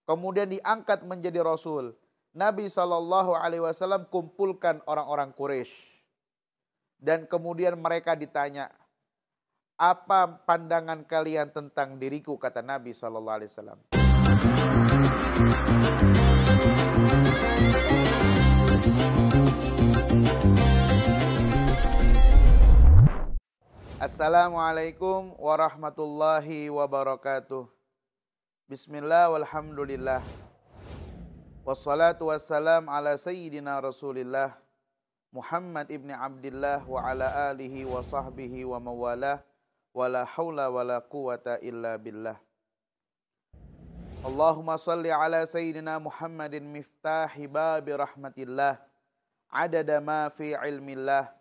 kemudian diangkat menjadi Rasul. Nabi SAW kumpulkan orang-orang Quraisy. Dan kemudian mereka ditanya, apa pandangan kalian tentang diriku, kata Nabi SAW. Assalamualaikum warahmatullahi wabarakatuh. Bismillah walhamdulillah. Wassalatu wassalam ala sayyidina Rasulillah Muhammad ibn Abdillah wa ala alihi wa sahbihi wa mawalah wa la hawla wa la quwata illa billah. Allahumma salli ala sayyidina Muhammadin miftahi babi rahmatillah adada ma fi ilmillah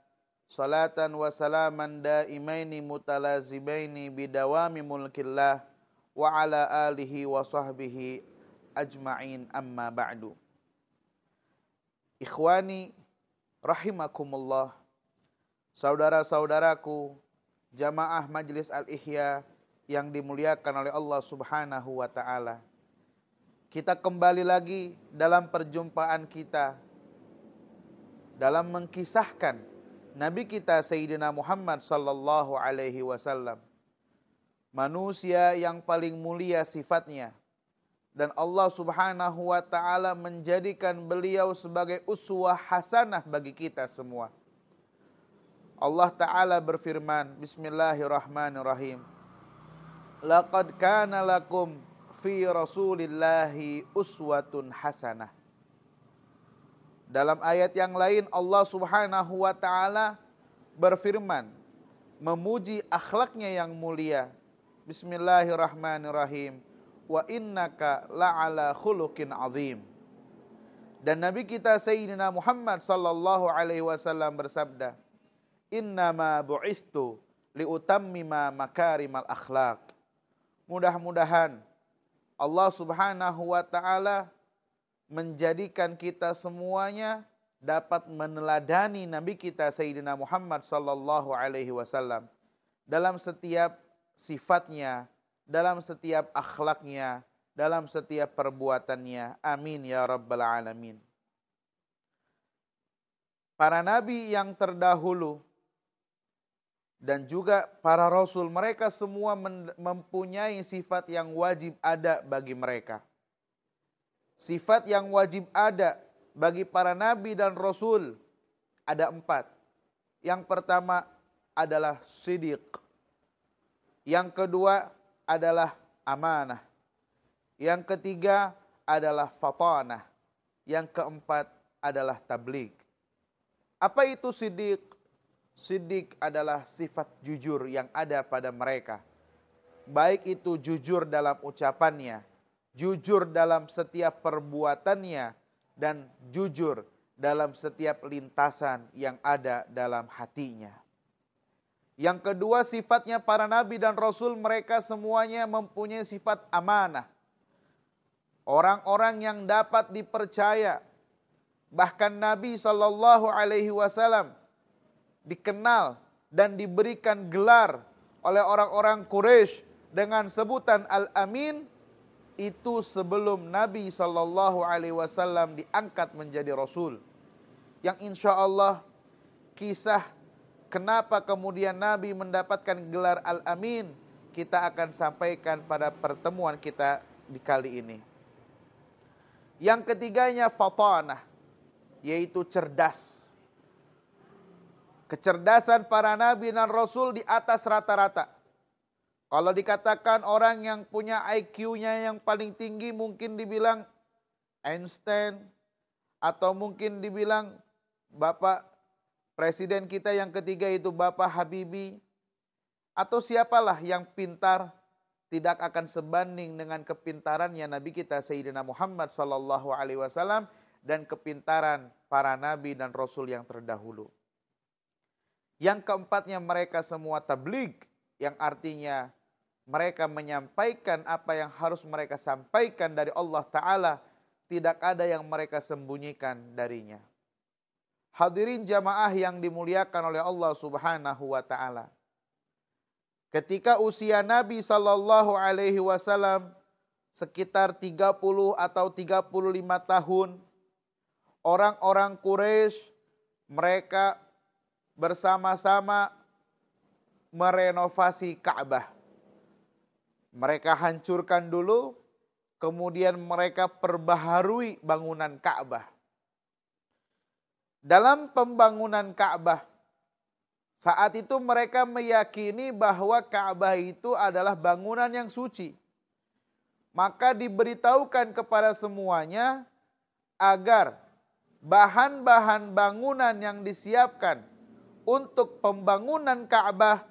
salatan wa salaman daimaini mutalazibaini bidawami mulkillah wa ala alihi wa sahbihi ajma'in amma ba'du. Ikhwani rahimakumullah, saudara-saudaraku jamaah Majlis Al-Ihya yang dimuliakan oleh Allah Subhanahu wa taala. Kita kembali lagi dalam perjumpaan kita dalam mengkisahkan Nabi kita Sayyidina Muhammad sallallahu alaihi wasallam. Manusia yang paling mulia sifatnya. Dan Allah Subhanahu wa ta'ala menjadikan beliau sebagai uswah hasanah bagi kita semua. Allah Ta'ala berfirman, Bismillahirrahmanirrahim. Laqad kana lakum fi Rasulillahi uswatun hasanah. Dalam ayat yang lain Allah Subhanahu wa ta'ala berfirman, memuji akhlaknya yang mulia. Bismillahirrahmanirrahim. Wa innaka la'ala khuluqin azim. Dan Nabi kita Sayyidina Muhammad sallallahu alaihi wasallam bersabda, innama bu'istu liutammima makarimal akhlaq. Mudah-mudahan Allah Subhanahu wa ta'ala menjadikan kita semuanya dapat meneladani Nabi kita Sayyidina Muhammad sallallahu alaihi wasallam dalam setiap sifatnya, dalam setiap akhlaknya, dalam setiap perbuatannya. Amin ya rabbal alamin. Para nabi yang terdahulu dan juga para rasul, mereka semua mempunyai sifat yang wajib ada bagi mereka. Sifat yang wajib ada bagi para nabi dan rasul ada 4. Yang pertama adalah siddiq. Yang kedua adalah amanah. Yang ketiga adalah fatanah. Yang keempat adalah tabligh. Apa itu siddiq? Siddiq adalah sifat jujur yang ada pada mereka. Baik itu jujur dalam ucapannya, jujur dalam setiap perbuatannya, dan jujur dalam setiap lintasan yang ada dalam hatinya. Yang kedua, sifatnya para nabi dan rasul, mereka semuanya mempunyai sifat amanah. Orang-orang yang dapat dipercaya. Bahkan Nabi SAW dikenal dan diberikan gelar oleh orang-orang Quraisy dengan sebutan Al-Amin. Itu sebelum Nabi SAW diangkat menjadi Rasul. Yang insya Allah kisah kenapa kemudian Nabi mendapatkan gelar Al-Amin kita akan sampaikan pada pertemuan kita di kali ini. Yang ketiganya fatanah, yaitu cerdas. Kecerdasan para Nabi dan Rasul di atas rata-rata. Kalau dikatakan orang yang punya IQ-nya yang paling tinggi mungkin dibilang Einstein. Atau mungkin dibilang Bapak Presiden kita yang ketiga itu Bapak Habibie. Atau siapalah yang pintar tidak akan sebanding dengan kepintarannya Nabi kita Sayyidina Muhammad SAW dan kepintaran para Nabi dan Rasul yang terdahulu. Yang keempatnya mereka semua tabligh, yang artinya mereka menyampaikan apa yang harus mereka sampaikan dari Allah Ta'ala. Tidak ada yang mereka sembunyikan darinya. Hadirin jamaah yang dimuliakan oleh Allah Subhanahu wa Ta'ala. Ketika usia Nabi SAW sekitar 30 atau 35 tahun, orang-orang Quraisy mereka bersama-sama merenovasi Ka'bah. Mereka hancurkan dulu, kemudian mereka perbaharui bangunan Ka'bah. Dalam pembangunan Ka'bah, saat itu mereka meyakini bahwa Ka'bah itu adalah bangunan yang suci. Maka diberitahukan kepada semuanya agar bahan-bahan bangunan yang disiapkan untuk pembangunan Ka'bah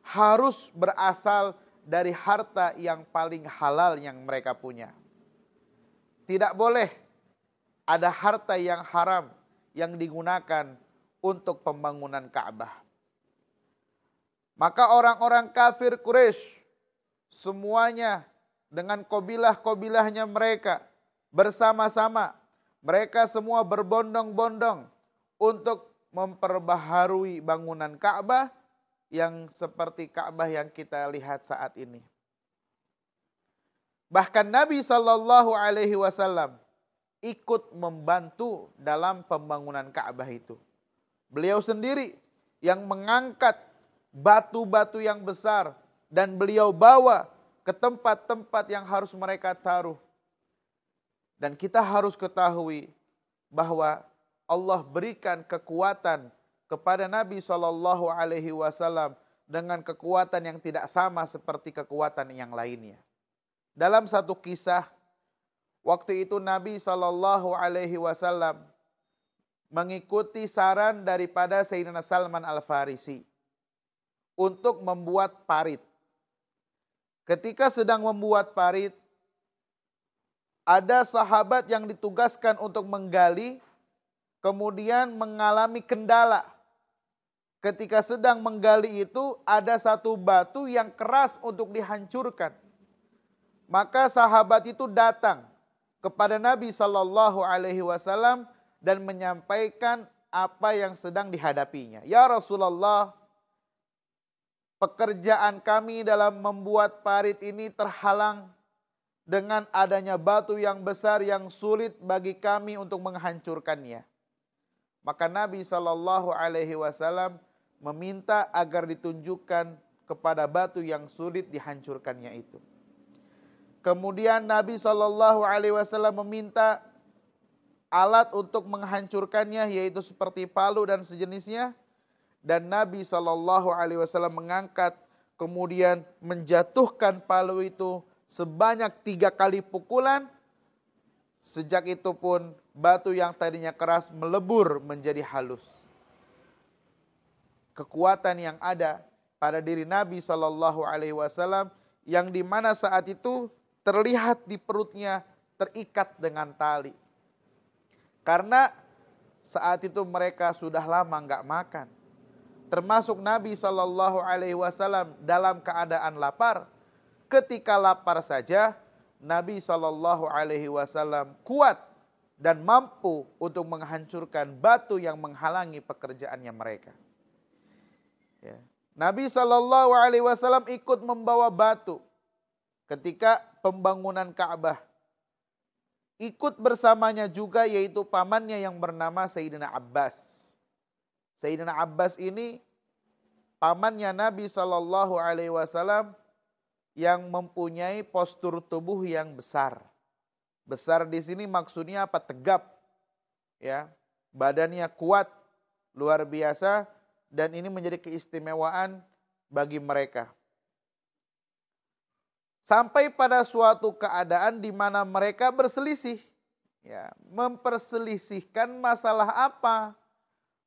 harus berasal dari harta yang paling halal yang mereka punya. Tidak boleh ada harta yang haram yang digunakan untuk pembangunan Ka'bah. Maka orang-orang kafir Quraisy semuanya dengan kabilah-kabilahnya mereka bersama-sama, mereka semua berbondong-bondong untuk memperbaharui bangunan Ka'bah yang seperti Ka'bah yang kita lihat saat ini. Bahkan Nabi Shallallahu Alaihi Wasallam ikut membantu dalam pembangunan Ka'bah itu. Beliau sendiri yang mengangkat batu-batu yang besar dan beliau bawa ke tempat-tempat yang harus mereka taruh. Dan kita harus ketahui bahwa Allah berikan kekuatan kepada Nabi Shallallahu Alaihi Wasallam dengan kekuatan yang tidak sama seperti kekuatan yang lainnya. Dalam satu kisah, waktu itu Nabi Shallallahu Alaihi Wasallam mengikuti saran daripada Sayyidina Salman Al-Farisi untuk membuat parit. Ketika sedang membuat parit, ada sahabat yang ditugaskan untuk menggali, kemudian mengalami kendala. Ketika sedang menggali itu, ada satu batu yang keras untuk dihancurkan. Maka sahabat itu datang kepada Nabi Shallallahu Alaihi Wasallam dan menyampaikan apa yang sedang dihadapinya. Ya Rasulullah, pekerjaan kami dalam membuat parit ini terhalang dengan adanya batu yang besar yang sulit bagi kami untuk menghancurkannya. Maka Nabi Shallallahu Alaihi Wasallam meminta agar ditunjukkan kepada batu yang sulit dihancurkannya itu. Kemudian Nabi Shallallahu Alaihi Wasallam meminta alat untuk menghancurkannya, yaitu seperti palu dan sejenisnya. Dan Nabi Shallallahu Alaihi Wasallam mengangkat, kemudian menjatuhkan palu itu sebanyak 3 kali pukulan. Sejak itu pun batu yang tadinya keras melebur menjadi halus. Kekuatan yang ada pada diri Nabi Shallallahu Alaihi Wasallam yang dimana saat itu terlihat di perutnya terikat dengan tali. Karena saat itu mereka sudah lama nggak makan. Termasuk Nabi Shallallahu Alaihi Wasallam dalam keadaan lapar. Ketika lapar saja, Nabi Shallallahu Alaihi Wasallam kuat dan mampu untuk menghancurkan batu yang menghalangi pekerjaannya mereka. Ya. Nabi Shallallahu Alaihi Wasallam ikut membawa batu ketika pembangunan Ka'bah. Ikut bersamanya juga yaitu pamannya yang bernama Sayyidina Abbas. Sayyidina Abbas ini pamannya Nabi Shallallahu Alaihi Wasallam yang mempunyai postur tubuh yang besar. Besar di sini maksudnya apa? Tegap, ya, badannya kuat, luar biasa, dan ini menjadi keistimewaan bagi mereka. Sampai pada suatu keadaan di mana mereka berselisih. Ya, memperselisihkan masalah apa?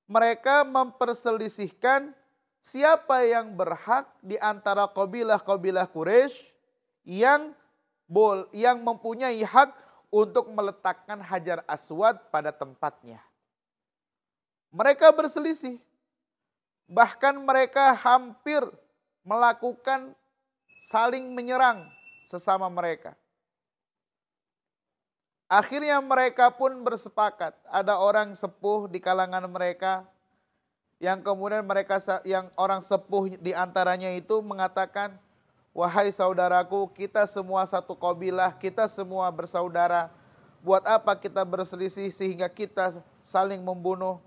Mereka memperselisihkan siapa yang berhak di antara kabilah-kabilah Quraisy yang mempunyai hak untuk meletakkan Hajar Aswad pada tempatnya. Mereka berselisih. Bahkan mereka hampir melakukan saling menyerang sesama mereka. Akhirnya mereka pun bersepakat. Ada orang sepuh di kalangan mereka yang kemudian yang orang sepuh di antaranya itu mengatakan, Wahai saudaraku, kita semua satu kabilah, kita semua bersaudara. Buat apa kita berselisih sehingga kita saling membunuh?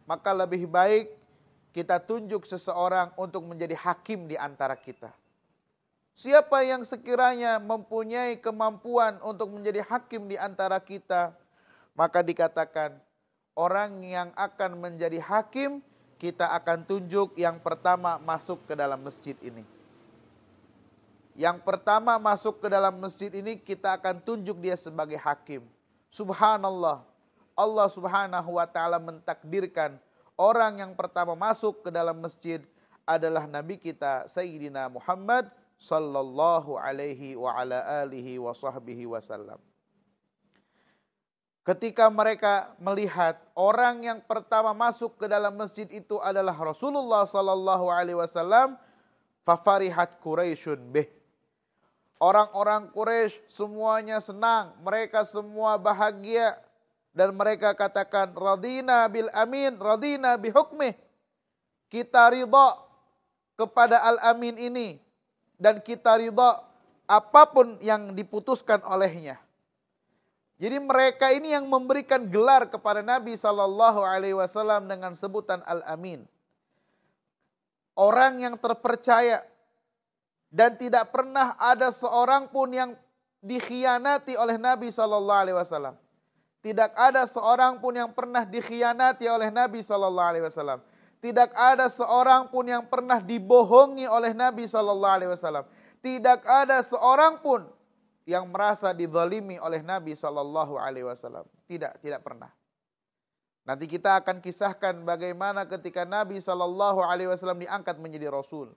Maka lebih baik kita tunjuk seseorang untuk menjadi hakim di antara kita. Siapa yang sekiranya mempunyai kemampuan untuk menjadi hakim di antara kita, maka dikatakan orang yang akan menjadi hakim, kita akan tunjuk yang pertama masuk ke dalam masjid ini. Yang pertama masuk ke dalam masjid ini, kita akan tunjuk dia sebagai hakim. Subhanallah, Allah subhanahu wa ta'ala mentakdirkan orang yang pertama masuk ke dalam masjid adalah Nabi kita Sayyidina Muhammad sallallahu alaihi wa ala alihi wa sahbihi wasallam. Ketika mereka melihat orang yang pertama masuk ke dalam masjid itu adalah Rasulullah sallallahu alaihi wasallam, fafarihat Quraisyun bih. Orang-orang Quraisy semuanya senang, mereka semua bahagia dan mereka katakan radina bil amin, radina bi hukmih. Kita ridha kepada al-amin ini dan kita ridha apapun yang diputuskan olehnya. Jadi mereka ini yang memberikan gelar kepada Nabi sallallahu alaihi wasallam dengan sebutan al-amin. Orang yang terpercaya. Dan tidak pernah ada seorang pun yang dikhianati oleh Nabi sallallahu alaihi wasallam. Tidak ada seorang pun yang pernah dikhianati oleh Nabi sallallahu alaihi wasallam. Tidak ada seorang pun yang pernah dibohongi oleh Nabi sallallahu alaihi wasallam. Tidak ada seorang pun yang merasa dizalimi oleh Nabi sallallahu alaihi wasallam. Tidak pernah. Nanti kita akan kisahkan bagaimana ketika Nabi sallallahu alaihi wasallam diangkat menjadi rasul.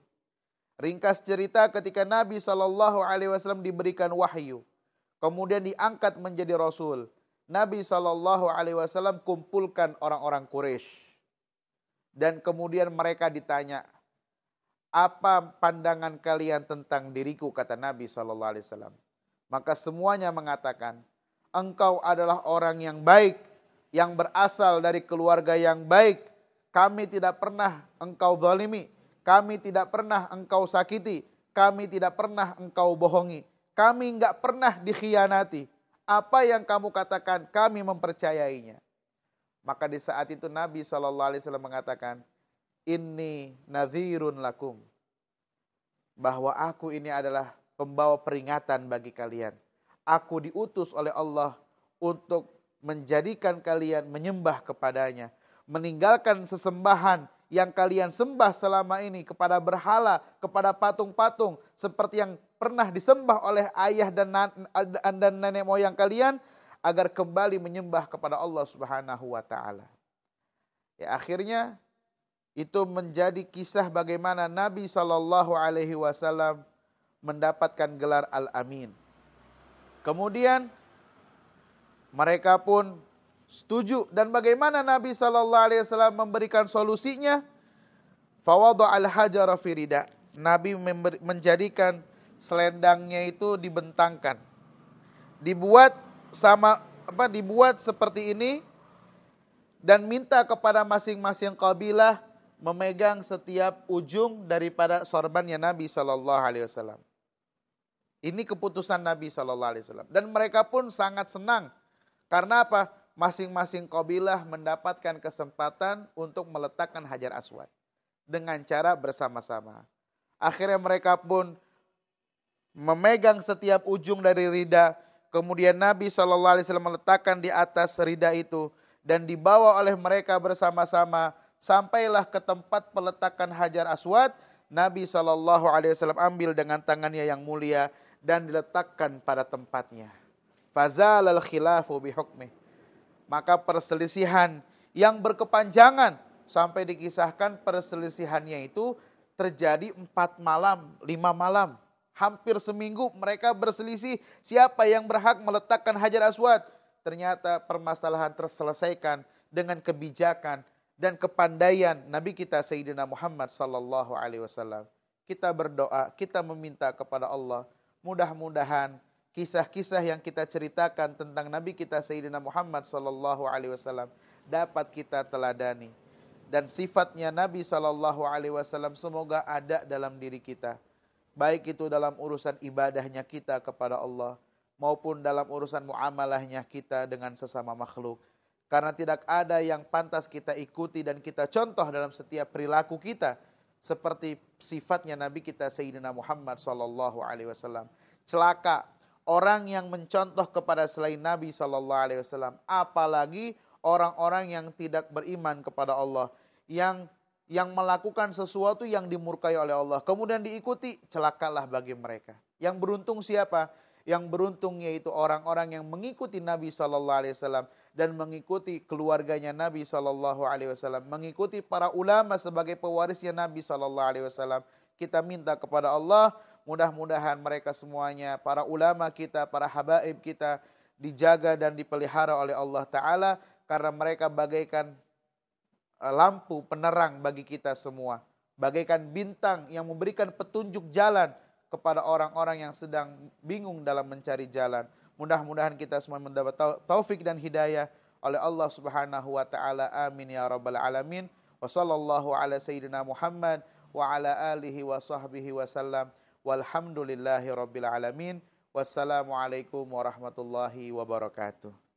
Ringkas cerita ketika Nabi sallallahu alaihi wasallam diberikan wahyu, kemudian diangkat menjadi rasul. Nabi sallallahu alaihi wasallam kumpulkan orang-orang Quraisy. Dan kemudian mereka ditanya, "Apa pandangan kalian tentang diriku?" kata Nabi sallallahu alaihi wasallam. Maka semuanya mengatakan, "Engkau adalah orang yang baik, yang berasal dari keluarga yang baik. Kami tidak pernah engkau zalimi. Kami tidak pernah engkau sakiti. Kami tidak pernah engkau bohongi. Kami enggak pernah dikhianati. Apa yang kamu katakan, kami mempercayainya." Maka di saat itu Nabi SAW mengatakan, "Inni nadhirun lakum." Bahwa aku ini adalah pembawa peringatan bagi kalian. Aku diutus oleh Allah untuk menjadikan kalian menyembah kepadanya. Meninggalkan sesembahan yang kalian sembah selama ini kepada berhala, kepada patung-patung seperti yang pernah disembah oleh ayah dan nenek moyang kalian, agar kembali menyembah kepada Allah Subhanahu wa taala. Ya, akhirnya itu menjadi kisah bagaimana Nabi sallallahu alaihi wasallam mendapatkan gelar Al-Amin. Kemudian mereka pun setuju, dan bagaimana Nabi sallallahu alaihi wasallam memberikan solusinya? Fawada'al hajara fi rida. Nabi menjadikan selendangnya itu dibentangkan. Dibuat seperti ini dan minta kepada masing-masing kabilah memegang setiap ujung daripada sorbannya Nabi sallallahu alaihi wasallam. Ini keputusan Nabi sallallahu alaihi wasallam, dan mereka pun sangat senang. Karena apa? Masing-masing kabilah mendapatkan kesempatan untuk meletakkan Hajar Aswad dengan cara bersama-sama. Akhirnya mereka pun memegang setiap ujung dari rida. Kemudian Nabi SAW meletakkan di atas rida itu dan dibawa oleh mereka bersama-sama sampailah ke tempat peletakan Hajar Aswad. Nabi SAW ambil dengan tangannya yang mulia dan diletakkan pada tempatnya. Fazalal khilafu bihukmih. Maka perselisihan yang berkepanjangan sampai dikisahkan perselisihannya itu terjadi 4 malam, 5 malam. Hampir seminggu mereka berselisih siapa yang berhak meletakkan Hajar Aswad. Ternyata permasalahan terselesaikan dengan kebijakan dan kepandaian Nabi kita Sayyidina Muhammad sallallahu alaihi wasallam. Kita berdoa, kita meminta kepada Allah, mudah-mudahan kisah-kisah yang kita ceritakan tentang Nabi kita Sayyidina Muhammad sallallahu alaihi wasallam dapat kita teladani, dan sifatnya Nabi sallallahu alaihi wasallam semoga ada dalam diri kita. baik itu dalam urusan ibadahnya kita kepada Allah, maupun dalam urusan muamalahnya kita dengan sesama makhluk. Karena tidak ada yang pantas kita ikuti dan kita contoh dalam setiap perilaku kita seperti sifatnya Nabi kita Sayyidina Muhammad sallallahu alaihi wasallam. Celaka orang yang mencontoh kepada selain Nabi sallallahu alaihi wasallam, apalagi orang-orang yang tidak beriman kepada Allah, yang melakukan sesuatu yang dimurkai oleh Allah, kemudian diikuti, celakalah bagi mereka. Yang beruntung siapa? Yang beruntung yaitu orang-orang yang mengikuti Nabi sallallahu alaihi wasallam dan mengikuti keluarganya Nabi sallallahu alaihi wasallam, mengikuti para ulama sebagai pewarisnya Nabi sallallahu alaihi wasallam. Kita minta kepada Allah, mudah-mudahan mereka semuanya, para ulama kita, para habaib kita, dijaga dan dipelihara oleh Allah Ta'ala, karena mereka bagaikan lampu penerang bagi kita semua. Bagaikan bintang yang memberikan petunjuk jalan kepada orang-orang yang sedang bingung dalam mencari jalan. Mudah-mudahan kita semua mendapat taufik dan hidayah oleh Allah Subhanahu wa taala. Amin ya rabbal alamin. Wa sallallahu ala sayyidina Muhammad wa ala alihi wa sahbihi wasallam. Walhamdulillahi rabbil alamin. Wassalamualaikum warahmatullahi wabarakatuh.